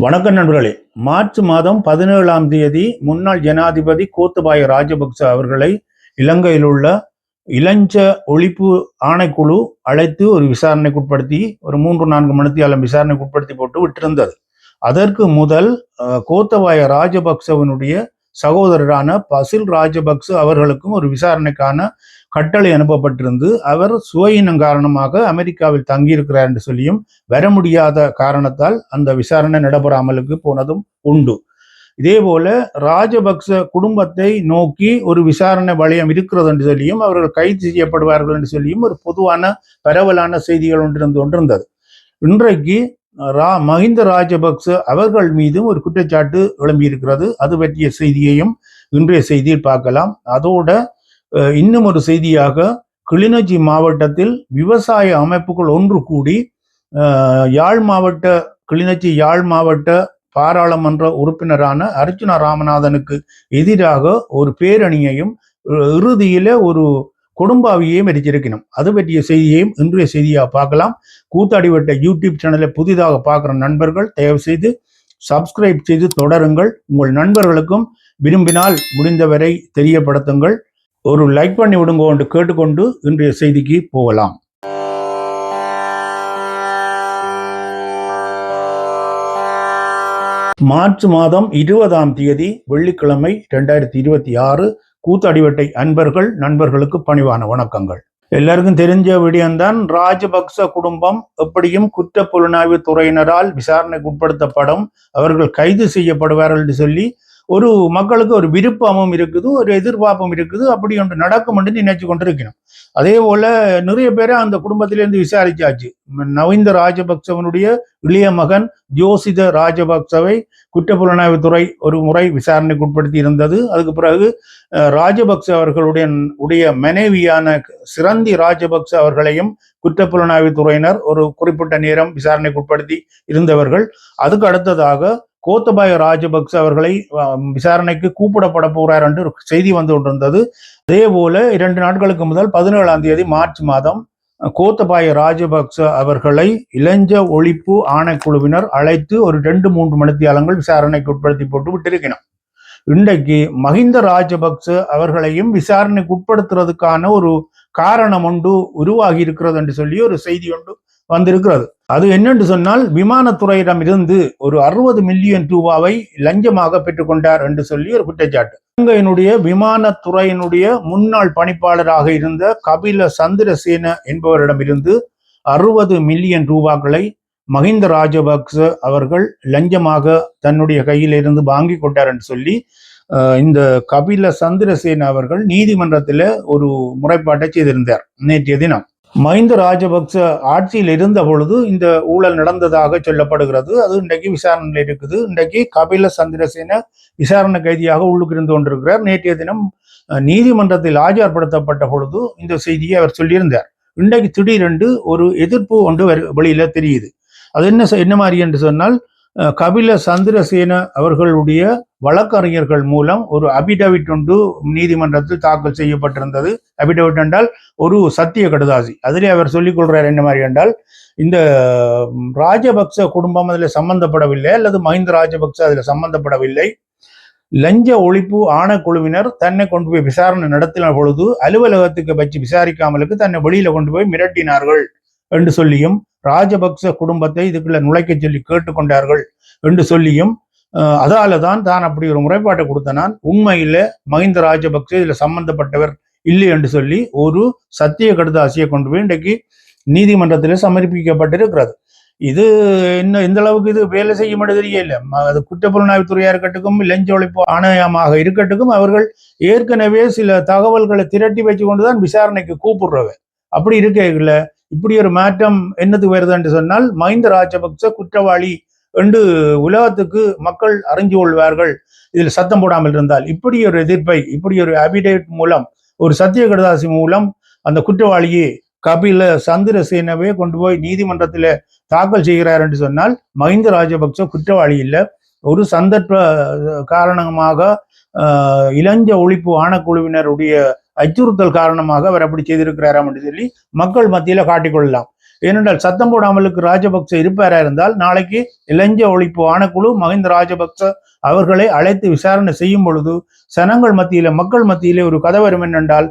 வணக்கம் நண்பர்களே. மார்ச் மாதம் 17ஆம் தேதி முன்னாள் ஜனாதிபதி கோத்தபாய ராஜபக்ச அவர்களை இலங்கையில் உள்ள இளஞ்ச ஒழிப்பு ஆணைக்குழு அழைத்து ஒரு விசாரணைக்குட்படுத்தி ஒரு 3-4 மணித்தியாலம் விசாரணைக்குட்படுத்தி போட்டு விட்டிருந்தது. அதற்கு முதல் கோத்தபாய ராஜபக்சவனுடைய சகோதரரான பசில் ராஜபக்ச அவர்களுக்கும் ஒரு விசாரணைக்கான கட்டளை அனுப்பப்பட்டிருந்து அவர் சுவையினம் காரணமாக அமெரிக்காவில் தங்கியிருக்கிறார் என்று சொல்லியும் வர முடியாத காரணத்தால் அந்த விசாரணை நடைபெறாமலுக்கு போனதும் உண்டு. இதே போல ராஜபக்ச குடும்பத்தை நோக்கி ஒரு விசாரணை வளையம் இருக்கிறது என்று சொல்லியும் அவர்கள் கைது செய்யப்படுவார்கள் என்று சொல்லியும் ஒரு பொதுவான பரவலான செய்திகள் ஒன்றிருந்து கொண்டிருந்தது. இன்றைக்கு மஹிந்த ராஜபக்ச அவர்கள் மீதும் ஒரு குற்றச்சாட்டு எழும்பியிருக்கிறது. அது பற்றிய செய்தியையும் இன்றைய செய்தியில் பார்க்கலாம். அதோட இன்னும் ஒரு செய்தியாக கிளிநொச்சி மாவட்டத்தில் விவசாய அமைப்புகள் ஒன்று கூடி கிளிநொச்சி யாழ் மாவட்ட பாராளுமன்ற உறுப்பினரான அர்ச்சுனா ராமநாதனுக்கு எதிராக ஒரு பேரணியையும் இறுதியில ஒரு கொடும்பாவியையும் எரிச்சிருக்கணும். அது பற்றிய செய்தியையும் இன்றைய செய்தியாக பார்க்கலாம். கூத்தாடிவட்ட யூடியூப் சேனலை புதிதாக பார்க்குற நண்பர்கள் தயவு செய்து சப்ஸ்கிரைப் செய்து தொடருங்கள். உங்கள் நண்பர்களுக்கும் விரும்பினால் முடிந்தவரை தெரியப்படுத்துங்கள். ஒரு லைக் பண்ணி விடுங்க என்று கேட்டுக்கொண்டு இன்றைய செய்திக்கு போகலாம். மார்ச் மாதம் 20ஆம் தேதி வெள்ளிக்கிழமை 2026 கூத்தாடிவட்டை அன்பர்கள் நண்பர்களுக்கு பணிவான வணக்கங்கள். எல்லாருக்கும் தெரிஞ்ச விடயம்தான். ராஜபக்ச குடும்பம் எப்படியும் குற்ற புலனாய்வு துறையினரால் விசாரணைக்கு உட்படுத்தப்படும், அவர்கள் கைது செய்யப்படுவார்கள் என்று சொல்லி ஒரு மக்களுக்கு ஒரு விருப்பமும் இருக்குது, ஒரு எதிர்பார்ப்பும் இருக்குது. அப்படி ஒன்று நடக்கும் என்று நினைச்சு கொண்டிருக்கணும். அதே போல நிறைய பேரை அந்த குடும்பத்திலிருந்து விசாரிச்சாச்சு. நவீந்த ராஜபக்சவனுடைய இளைய மகன் ஜோசித ராஜபக்சவை குற்றப்புலனாய்வுத்துறை ஒரு முறை விசாரணைக்கு உட்படுத்தி இருந்தது. அதுக்கு பிறகு ராஜபக்ச அவர்களுடைய மனைவியான சிரந்தி ராஜபக்ச அவர்களையும் குற்றப்புலனாய்வுத்துறையினர் ஒரு குறிப்பிட்ட நேரம் விசாரணைக்கு உட்படுத்தி இருந்தவர்கள். அதுக்கு அடுத்ததாக கோத்தபாய ராஜபக்ச அவர்களை விசாரணைக்கு கூப்பிடப்பட போறார் என்று ஒரு செய்தி வந்து கொண்டிருந்தது. அதே போல 2 நாட்களுக்கு முதல் 17ஆம் தேதி மார்ச் மாதம் கோத்தபாய ராஜபக்ச அவர்களை இளஞ்ச ஒழிப்பு ஆணைக்குழுவினர் அழைத்து ஒரு 2-3 மணித்தியாலங்கள் விசாரணைக்கு உட்படுத்தி போட்டு விட்டிருக்கணும். இன்றைக்கு மஹிந்த ராஜபக்ச அவர்களையும் விசாரணைக்கு உட்படுத்துறதுக்கான ஒரு காரணம் ஒன்று உருவாகி இருக்கிறது என்று சொல்லி ஒரு செய்தி ஒன்று வந்திருக்கிறது. அது என்னென்று சொன்னால், விமானத்துறையிடம் இருந்து ஒரு 60 மில்லியன் ரூபாவை லஞ்சமாக பெற்றுக்கொண்டார் என்று சொல்லி ஒரு குற்றச்சாட்டு. இலங்கையினுடைய விமானத்துறையினுடைய முன்னாள் பணிப்பாளராக இருந்த கபில சந்திரசேன என்பவரிடம் இருந்து 60 மில்லியன் ரூபாய்களை மஹிந்த ராஜபக்ச அவர்கள் லஞ்சமாக தன்னுடைய கையில் இருந்து வாங்கி கொண்டார் என்று சொல்லி இந்த கபில சந்திரசேன அவர்கள் நீதிமன்றத்தில் ஒரு முறைப்பாட்டை செய்திருந்தார் நேற்றைய தினம். மஹிந்த ராஜபக்ச ஆட்சியில் இருந்த பொழுது இந்த ஊழல் நடந்ததாக சொல்லப்படுகிறது. அது இன்றைக்கு விசாரணையில் இருக்குது. இன்றைக்கு கபில சந்திரசேன விசாரணை கைதியாக உள்ளுக்கு இருந்து கொண்டிருக்கிறார். நேற்றைய தினம் நீதிமன்றத்தில் ஆஜர்படுத்தப்பட்ட பொழுது இந்த செய்தியை அவர் சொல்லியிருந்தார். இன்றைக்கு திடீரென்று ஒரு எதிர்ப்பு ஒன்று வெளியில தெரியுது. அது என்ன மாதிரி என்று சொன்னால், கபில சந்திரசேன அவர்களுடைய வழக்கறிஞர்கள் மூலம் ஒரு அபிடவிட் ஒன்று நீதிமன்றத்தில் தாக்கல் செய்யப்பட்டிருந்தது. அபிடவிட் என்றால் ஒரு சத்திய கடுதாசி. அதிலே அவர் சொல்லிக் கொள்றார் என்ன மாதிரி என்றால், இந்த ராஜபக்ச குடும்பம் அதில் சம்பந்தப்படவில்லை அல்லது மஹிந்த ராஜபக்ச அதில் சம்பந்தப்படவில்லை. லஞ்ச ஒழிப்பு ஆணைக்குழுவினர் தன்னை கொண்டு போய் விசாரணை நடத்தின பொழுது அலுவலகத்துக்கு வச்சு விசாரிக்காமலுக்கு தன்னை வெளியில கொண்டு போய் மிரட்டினார்கள் என்று சொல்லியும், ராஜபக்ச குடும்பத்தை இதுக்குள்ள நுழைக்க சொல்லி கேட்டுக்கொண்டார்கள் என்று சொல்லியும், அதால தான் அப்படி ஒரு முறைப்பாட்டை கொடுத்த நான் உண்மையில மஹிந்த ராஜபக்ச இதுல சம்பந்தப்பட்டவர் இல்லை என்று சொல்லி ஒரு சத்திய கடுதாசியை கொண்டு போய் இன்றைக்கு நீதிமன்றத்தில் சமர்ப்பிக்கப்பட்டிருக்கிறது. இது இன்னும் எந்த அளவுக்கு இது வேலை செய்யும் தெரியல. அது குற்றப்புலனாய்வுத்துறையா இருக்கட்டும், லஞ்ச ஒழிப்பு ஆணையமாக இருக்கட்டும், அவர்கள் ஏற்கனவே சில தகவல்களை திரட்டி வச்சு கொண்டுதான் விசாரணைக்கு கூப்பிடுறவர். அப்படி இருக்க இப்படி ஒரு மாற்றம் என்னத்துக்கு வருது என்று சொன்னால், மஹிந்த ராஜபக்ச குற்றவாளி என்று உலகத்துக்கு மக்கள் அறிஞ்சு கொள்வார்கள் இதில் சத்தம் போடாமல் இருந்தால். இப்படி ஒரு எதிர்ப்பை, இப்படி ஒரு அபிடேவிட் மூலம், ஒரு சத்திய கடுதாசி மூலம் அந்த குற்றவாளியை கபில சந்திரசேனவே கொண்டு போய் நீதிமன்றத்தில் தாக்கல் செய்கிறார் என்று சொன்னால், மஹிந்த ராஜபக்ச குற்றவாளி இல்லை. ஒரு சந்தர்ப்ப காரணமாக இளஞ்ச ஒழிப்பு ஆணைக்குழுவினருடைய அச்சுறுத்தல் காரணமாக அவர் அப்படி செய்திருக்கிறாராம் என்று சொல்லி மக்கள் மத்தியில காட்டிக்கொள்ளலாம். ஏனென்றால் சத்தம் போடாமலுக்கு ராஜபக்ச இருப்பாரா இருந்தால் நாளைக்கு இலஞ்ச ஒழிப்பு ஆணைக்குழு மஹிந்த ராஜபக்ச அவர்களை அழைத்து விசாரணை செய்யும் பொழுது சனங்கள் மத்தியில மக்கள் மத்தியிலே ஒரு கதை வரும் என்னென்றால்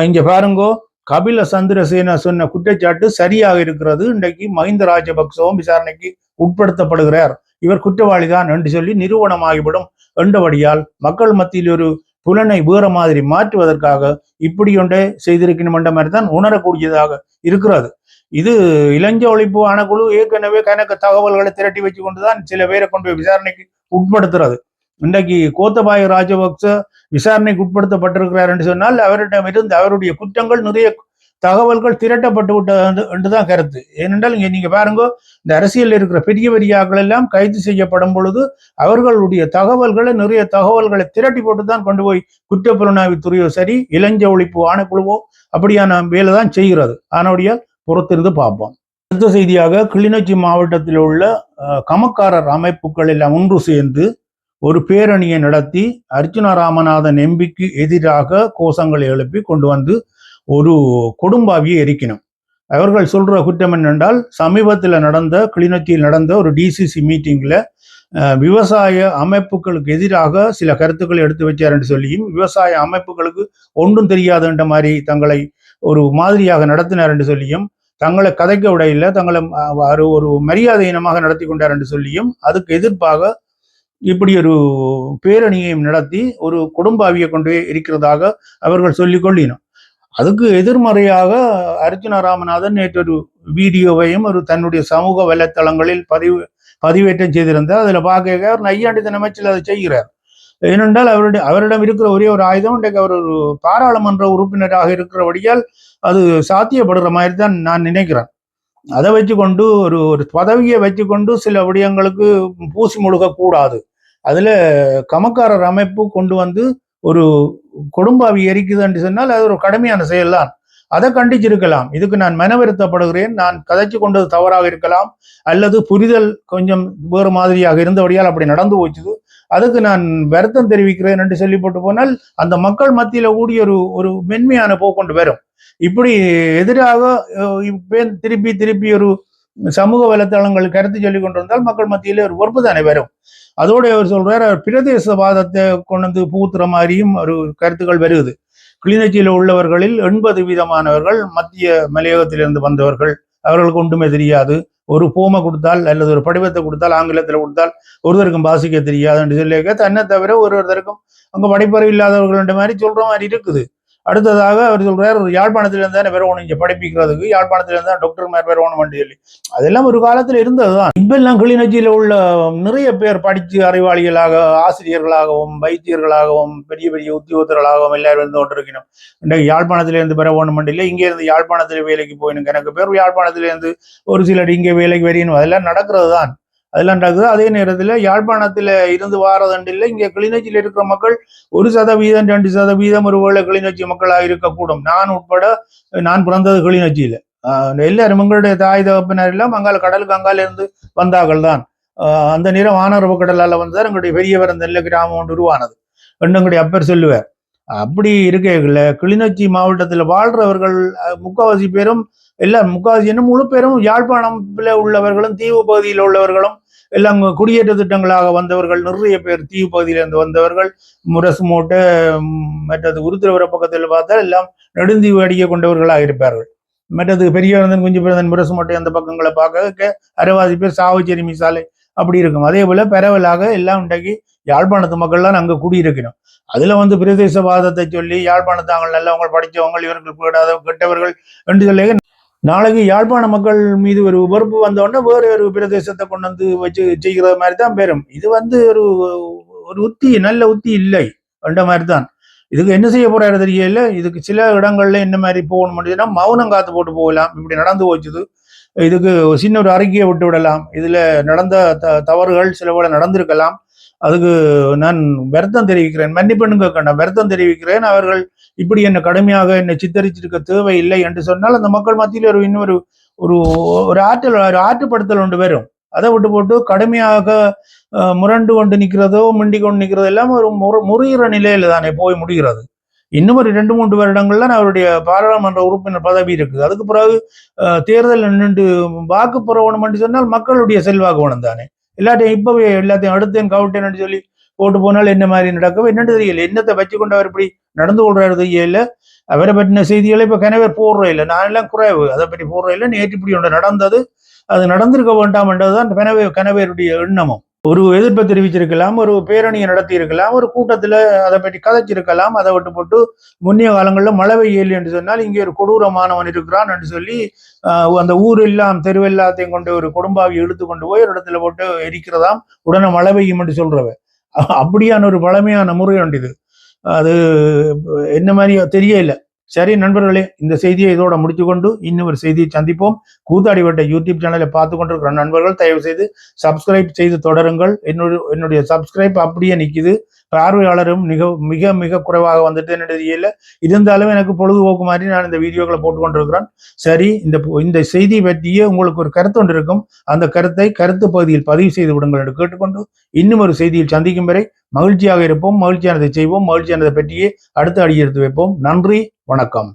இங்க பாருங்கோ கபில சந்திரசேனா சொன்ன குற்றச்சாட்டு சரியாக இருக்கிறது. இன்றைக்கு மஹிந்த ராஜபக்சவும் விசாரணைக்கு உட்படுத்தப்படுகிறார், இவர் குற்றவாளிதான் என்று சொல்லி நிரூபணமாகிவிடும் என்றபடியால் மக்கள் மத்தியில் ஒரு புலனை வேற மாதிரி மாற்றுவதற்காக இப்படி ஒன்றே செய்திருக்கணும் என்ற மாதிரி தான் உணரக்கூடியதாக இருக்கிறது. இது இலஞ்ச ஒழிப்பு ஆணைக்குழு ஏற்கனவே கணக்கு தகவல்களை திரட்டி வச்சு கொண்டுதான் சில பேரை கொண்டு போய் விசாரணைக்கு உட்படுத்துறது. இன்றைக்கு கோத்தபாய ராஜபக்ச விசாரணைக்கு உட்படுத்தப்பட்டிருக்கிறார் என்று சொன்னால் அவரிடமிருந்து அவருடைய குற்றங்கள் நிறைய தகவல்கள் திரட்டப்பட்டு விட்டது என்றுதான் கருத்து. ஏனென்றால் இங்க நீங்க பாருங்க, இந்த அரசியல் இருக்கிற பெரிய பெரியாக்கள் எல்லாம் கைது செய்யப்படும் பொழுது அவர்களுடைய தகவல்களை நிறைய தகவல்களை திரட்டி போட்டுதான் கொண்டு போய் குற்றப்புலனாய்வுத்துறையோ சரி இலஞ்ச ஒழிப்பு ஆணைக்குழுவோ அப்படியான வேலை தான் செய்கிறது. அதனுடைய பொறுத்திருந்து பார்ப்போம். அடுத்த செய்தியாக கிளிநொச்சி மாவட்டத்தில் உள்ள கமக்காரர் அமைப்புகள் எல்லாம் ஒன்று சேர்ந்து ஒரு பேரணியை நடத்தி அர்ச்சுனா ராமநாதன் எம்பிக்கு எதிராக கோஷங்களை எழுப்பி கொண்டு வந்து ஒரு கொடும்பாவியை எரிக்கணும். அவர்கள் சொல்ற குற்றம் என்னென்றால் சமீபத்தில் நடந்த கிளிநொச்சியில் நடந்த ஒரு டிசிசி மீட்டிங்ல விவசாய அமைப்புகளுக்கு எதிராக சில கருத்துக்களை எடுத்து வச்சார் என்று சொல்லியும் விவசாய அமைப்புகளுக்கு ஒன்றும் தெரியாதுன்ற மாதிரி தங்களை ஒரு மாதிரியாக நடத்தினார் என்று சொல்லியும் தங்களை கதைக்க விடையில தங்களை ஒரு மரியாதையினமாக நடத்தி கொண்டார் என்று சொல்லியும் அதுக்கு எதிர்ப்பாக இப்படி ஒரு பேரணியையும் நடத்தி ஒரு கொடும்பாவியை கொண்டு இருக்கிறதாக அவர்கள் சொல்லிக் கொள்ளினோம். அதுக்கு எதிர்மறையாக அர்ச்சுனா ராமநாதன் நேற்று ஒரு வீடியோவையும் ஒரு தன்னுடைய சமூக வலைத்தளங்களில் பதிவேற்றம் செய்திருந்தார். அதுல பார்க்க அவர் நையாண்டித்தன அமைச்சில் அதை செய்கிறார். ஏனென்றால் அவரிடம் இருக்கிற ஒரே ஒரு ஆயுதம் இன்றைக்கு அவர் ஒரு பாராளுமன்ற உறுப்பினராக இருக்கிறபடியால் அது சாத்தியப்படுற மாதிரி தான் நான் நினைக்கிறேன். அதை வச்சுக்கொண்டு ஒரு பதவியை வச்சுக்கொண்டு சில விடயங்களுக்கு பூசி முழுக கூடாது. அதுல கமக்காரர் அமைப்பு கொண்டு வந்து ஒரு கொடும்பாவி எரிக்குது என்று சொன்னால் அது ஒரு கடுமையான செயல் தான். அதை கண்டிச்சிருக்கலாம். இதுக்கு நான் மனவருத்தப்படுகிறேன். நான் கதைச்சு கொண்டது தவறாக இருக்கலாம், அல்லது புரிதல் கொஞ்சம் வேறு மாதிரியாக இருந்தபடியால் அப்படி நடந்து போச்சுது. அதுக்கு நான் வருத்தம் தெரிவிக்கிறேன் என்று சொல்லி போட்டு போனால் அந்த மக்கள் மத்தியில கூடிய ஒரு மென்மையான போக்கொண்டு வரும். இப்படி எதிராக திருப்பி திருப்பி ஒரு சமூக வலைத்தளங்கள் கருத்து சொல்லி கொண்டு வந்தால் மக்கள் மத்தியில ஒரு வெறுப்பு தானே வரும். அதோட அவர் சொல்றாரு பிரதேசவாதத்தை கொண்டு வந்து பூத்துற மாதிரியும் ஒரு கருத்துக்கள் வருது. கிளிநொச்சியில் உள்ளவர்களில் 80% மத்திய மலையகத்திலிருந்து வந்தவர்கள், அவர்களுக்கு ஒன்றுமே தெரியாது. ஒரு போமை கொடுத்தால் அல்லது ஒரு படிவத்தை கொடுத்தால் ஆங்கிலத்தில் கொடுத்தால் ஒருத்தருக்கும் வாசிக்க தெரியாது என்று சொல்லி தன்னை தவிர ஒருத்தருக்கும் அங்க படிப்பறிவு இல்லாதவர்கள் மாதிரி சொல்ற மாதிரி இருக்குது. அடுத்ததாக அவர் சொல்றாரு யாழ்ப்பாணத்திலிருந்து தானே வரணும் இங்க படிப்பிக்கிறதுக்கு, யாழ்ப்பாணத்திலிருந்து தான் டாக்டர் மாதிரி வரணும் சொல்லி. அதெல்லாம் ஒரு காலத்துல இருந்ததுதான். இப்பெல்லாம் கிளிநொச்சியில உள்ள நிறைய பேர் படிச்சு அறிவாளிகளாக ஆசிரியர்களாகவும் வைத்தியர்களாகவும் பெரிய பெரிய உத்தியோகத்தர்களாகவும் எல்லாரும் இருந்து கொண்டிருக்கணும். இன்றைக்கு யாழ்ப்பாணத்திலிருந்து வரணும் இல்லை, இங்கே இருந்து யாழ்ப்பாணத்துல வேலைக்கு போயிடும். எனக்கு பேர் யாழ்ப்பாணத்திலிருந்து ஒரு சிலர் இங்கே வேலைக்கு வரையணும். அதெல்லாம் நடக்கிறது தான், அதெல்லாம் நடக்குது. அதே நேரத்தில் யாழ்ப்பாணத்துல இருந்து வாரதண்டு இல்லை, இங்கே கிளிநொச்சியில் இருக்கிற மக்கள் 1%, 2% ஒருவேளை கிளிநொச்சி மக்களாக இருக்கக்கூடும். நான் உட்பட, நான் பிறந்தது கிளிநொச்சியில. எல்லாரும் எங்களுடைய தாய் தகப்பினர் எல்லாம் அங்கால கடலுக்கு அங்கால இருந்து வந்தார்கள் தான். அந்த நேரம் வானரவு கடலால வந்தார் எங்களுடைய பெரியவர் அந்த நெல்லை கிராமம் ஒன்று உருவானது எங்களுடைய அப்பர் சொல்லுவார். அப்படி இருக்கல கிளிநொச்சி மாவட்டத்தில் வாழ்றவர்கள் முக்காவாசி பேரும் எல்லாம் முக்காவாசி என்ன முழு பேரும் யாழ்ப்பாணத்துல உள்ளவர்களும் தீவு பகுதியில் உள்ளவர்களும் எல்லாம் குடியேற்ற திட்டங்களாக வந்தவர்கள். நிறைய பேர் தீவு பகுதியிலிருந்து வந்தவர்கள். முரசு மூட்டை மற்றது உருத்திரவர பக்கத்தில் பார்த்தா எல்லாம் நெடுந்தீவு அடிக்க கொண்டவர்களாக இருப்பார்கள். மற்றது பெரியவரந்தன் குஞ்சு பிறந்தன் முரசு மூட்டை அந்த பக்கங்களை பார்க்க அரைவாசி பேர் சாவச்சேரி மிசாலை அப்படி இருக்கும். அதே போல பரவலாக எல்லாம் இன்றைக்கு யாழ்ப்பாணத்து மக்கள்லாம் அங்கே குடியிருக்கணும். அதுல வந்து பிரதேசவாதத்தை சொல்லி யாழ்ப்பாணத்தாங்கள் நல்லவங்க படித்தவங்க இவர்கள் கூடாத கெட்டவர்கள் என்று சொல்லி நாளைக்கு யாழ்ப்பாண மக்கள் மீது ஒரு வெறுப்பு வந்தோடனே வேறு ஒரு பிரதேசத்தை கொண்டு வந்து வச்சு செய்கிற மாதிரி தான் பெறும். இது வந்து ஒரு உத்தி, நல்ல உத்தி இல்லை என்ற மாதிரி தான். இதுக்கு என்ன செய்ய போறாரு தெரியல. இதுக்கு சில இடங்கள்ல என்ன மாதிரி போகணும் முடியுதுன்னா மௌனம் காத்து போட்டு போகலாம். இப்படி நடந்து போச்சுது, இதுக்கு சின்ன ஒரு அறிக்கையை விட்டு விடலாம். இதுல நடந்த தவறுகள் சில போல நடந்திருக்கலாம். அதுக்கு நான் வருத்தம் தெரிவிக்கிறேன், மன்னிப்பெண்ணுங்க கண்ட வருத்தம் தெரிவிக்கிறேன். அவர்கள் இப்படி என்ன கடுமையாக என்னை சித்தரிச்சிருக்க தேவையில்லை என்று சொன்னால் அந்த மக்கள் மத்தியில் இன்னொரு ஒரு ஆற்றுப்படுத்தல் ஒன்று வரும். அதை விட்டு போட்டு கடுமையாக முரண்டு கொண்டு நிற்கிறதோ மிண்டி கொண்டு நிற்கிறதோ எல்லாம் ஒரு முறிகிற நிலையில தானே போய் முடிகிறது. இன்னும் ஒரு 2-3 வருடங்கள்ல அவருடைய பாராளுமன்ற உறுப்பினர் பதவி இருக்குது. அதுக்கு பிறகு தேர்தல் நின்று வாக்கு பெறணும்னு சொன்னால் மக்களுடைய செல்வாக்கு வேணும் தானே. எல்லாத்தையும் இப்பவே எல்லாத்தையும் அடுத்தேன் கவுட்டேன்னு சொல்லி போட்டு போனால் என்ன மாதிரி நடக்கும் என்னன்னு தெரியல. என்னத்தை வச்சுக்கொண்டு அவர் இப்படி நடந்து கொள்றாரு தெரியல. அவரை பற்றின செய்திகளை இப்ப கனவே போடுற இல்லை. நான் எல்லாம் குறைவு அதை பற்றி போடுற இல்லை. நேற்று இப்படி ஒன்று நடந்தது, அது நடந்திருக்க வேண்டாம் என்றதுதான் கனவேருடைய எண்ணமும். ஒரு எதிர்ப்பை தெரிவிச்சிருக்கலாம், ஒரு பேரணியை நடத்தி இருக்கலாம், ஒரு கூட்டத்துல அதை பற்றி கதைச்சிருக்கலாம். அதை விட்டு போட்டு முன்னிய காலங்களில் மழை பெய்யல் என்று சொன்னால் இங்கே ஒரு கொடூரமானவன் இருக்கிறான் என்று சொல்லி அந்த ஊர் எல்லாம் தெருவெல்லாத்தையும் கொண்டு ஒரு கொடும்பாவி இழுத்து கொண்டு போய் ஒரு இடத்துல போட்டு எரிக்கிறதாம், உடனே மழை பெய்யும் என்று சொல்றவ. அப்படியான ஒரு பழமையான முறை உண்டு இது. அது என்ன மாதிரி தெரியல. சரி நண்பர்களே, இந்த செய்தியை இதோட முடித்துக்கொண்டு இன்னும் ஒரு செய்தியை சந்திப்போம். கூத்தாடிவட்ட யூடியூப் சேனலை பார்த்து கொண்டிருக்கிற நண்பர்கள் தயவு செய்து சப்ஸ்கிரைப் செய்து தொடருங்கள். என்னுடைய சப்ஸ்கிரைப் அப்படியே நிற்குது. பார்வையாளரும் மிக மிக குறைவாக வந்துட்டு என்ன தெரியல. இருந்தாலும் எனக்கு பொழுதுபோக்கு மாதிரி நான் இந்த வீடியோக்களை போட்டு கொண்டிருக்கிறேன். சரி, இந்த செய்தி பற்றியே உங்களுக்கு ஒரு கருத்து ஒன்று இருக்கும். அந்த கருத்து பகுதியில் பதிவு செய்து விடுங்கள் என்று கேட்டுக்கொண்டு இன்னும் ஒரு செய்தியில் சந்திக்கும் வரை மகிழ்ச்சியாக இருப்போம். மகிழ்ச்சியானதை செய்வோம். மகிழ்ச்சியானதை பற்றியே அடுத்த அடி எடுத்து வைப்போம். நன்றி, வணக்கம்.